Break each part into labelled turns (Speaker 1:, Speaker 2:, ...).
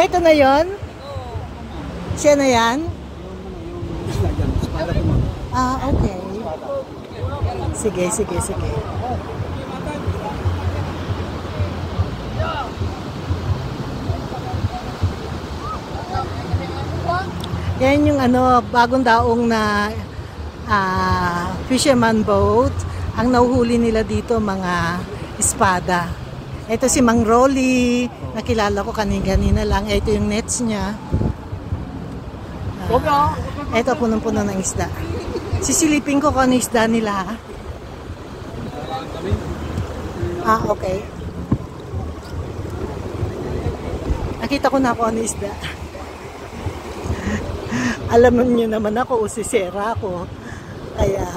Speaker 1: Ito na yon? Siya na yan? Ah, okay. Sige, sige, sige. Yan yung ano, bagong daong na fisherman boat. Ang nahuhuli nila dito mga espada. Ito si Mang Rolly, nakilala ko kanina lang. Ito yung nets niya. Ito punong-puno ng isda. Sisilipin ko kung ano isda nila. Ah, okay. Nakita ko na kung ano isda. Alam niyo naman ako, usisera ako. Kaya,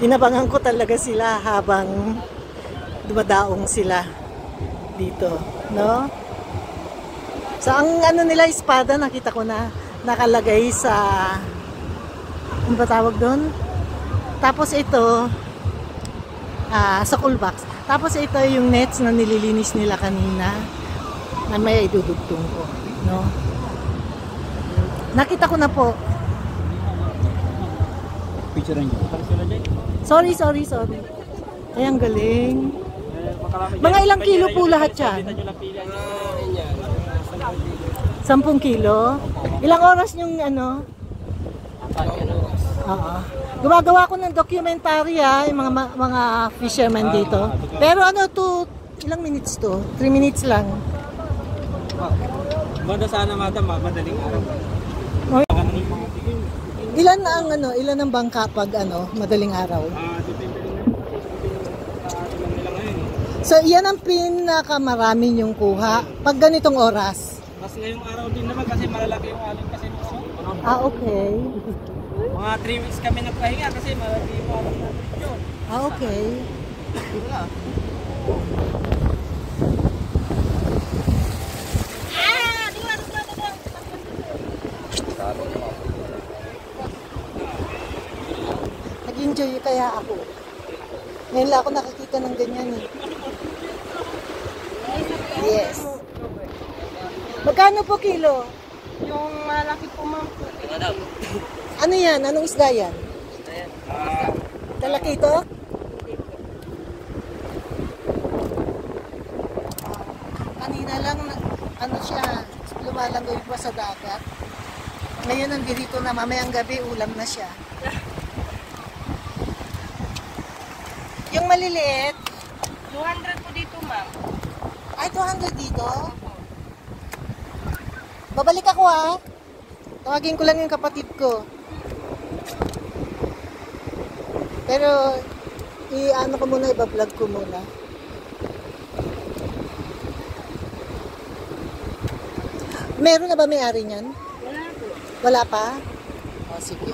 Speaker 1: inabangan ko talaga sila habang dumadaong sila dito, no? So, ang ano nila, espada, nakita ko na nakalagay sa, ano ba tawag doon? Tapos ito, sa cool box. Tapos ito yung nets na nililinis nila kanina na may idudugtong ko, no? Nakita ko na po. Sorry. Ay, ang galing. Mga ilang kilo po lahat yan? 10 kilo? Ilang oras yung ano? Oo. Gumagawa ko ng documentary yung mga fishermen dito. Pero ano to, ilang minutes to? 3 minutes lang.
Speaker 2: Mada sana madam, madaling araw.
Speaker 1: Ilan na ang ano, ilan ang bangka pag ano, madaling araw?
Speaker 2: Depende nila ngayon.
Speaker 1: So, iyan ang pinakamarami yung kuha pag ganitong oras.
Speaker 2: Mas ngayong araw din naman kasi malalaki yung alon kasi nito.
Speaker 1: Ah, okay.
Speaker 2: Mga 3 weeks kami nagpahinga kasi malalaki yung alon natin yun.
Speaker 1: Ah, okay. Nag-enjoy kaya ako. Ngayon lang ako nakakita ng ganyan eh. Yes. Magkano po kilo?
Speaker 3: Yung malaki po, ma'am.
Speaker 1: Ano yan? Anong isda yan? Talakito? Kanina lang, ano siya, lumalangoy pa sa dagat. Ngayon nandito na, mamayang gabi, ulam na siya. Yung maliliit?
Speaker 3: 200 po dito, ma'am.
Speaker 1: Ay, 200 dito? Babalik ako Tawagin ko lang yung kapatid ko. Pero, i-ano ko muna, iba-vlog ko muna. Meron na ba may-ari niyan?
Speaker 3: Wala po.
Speaker 1: Wala pa? O, sige.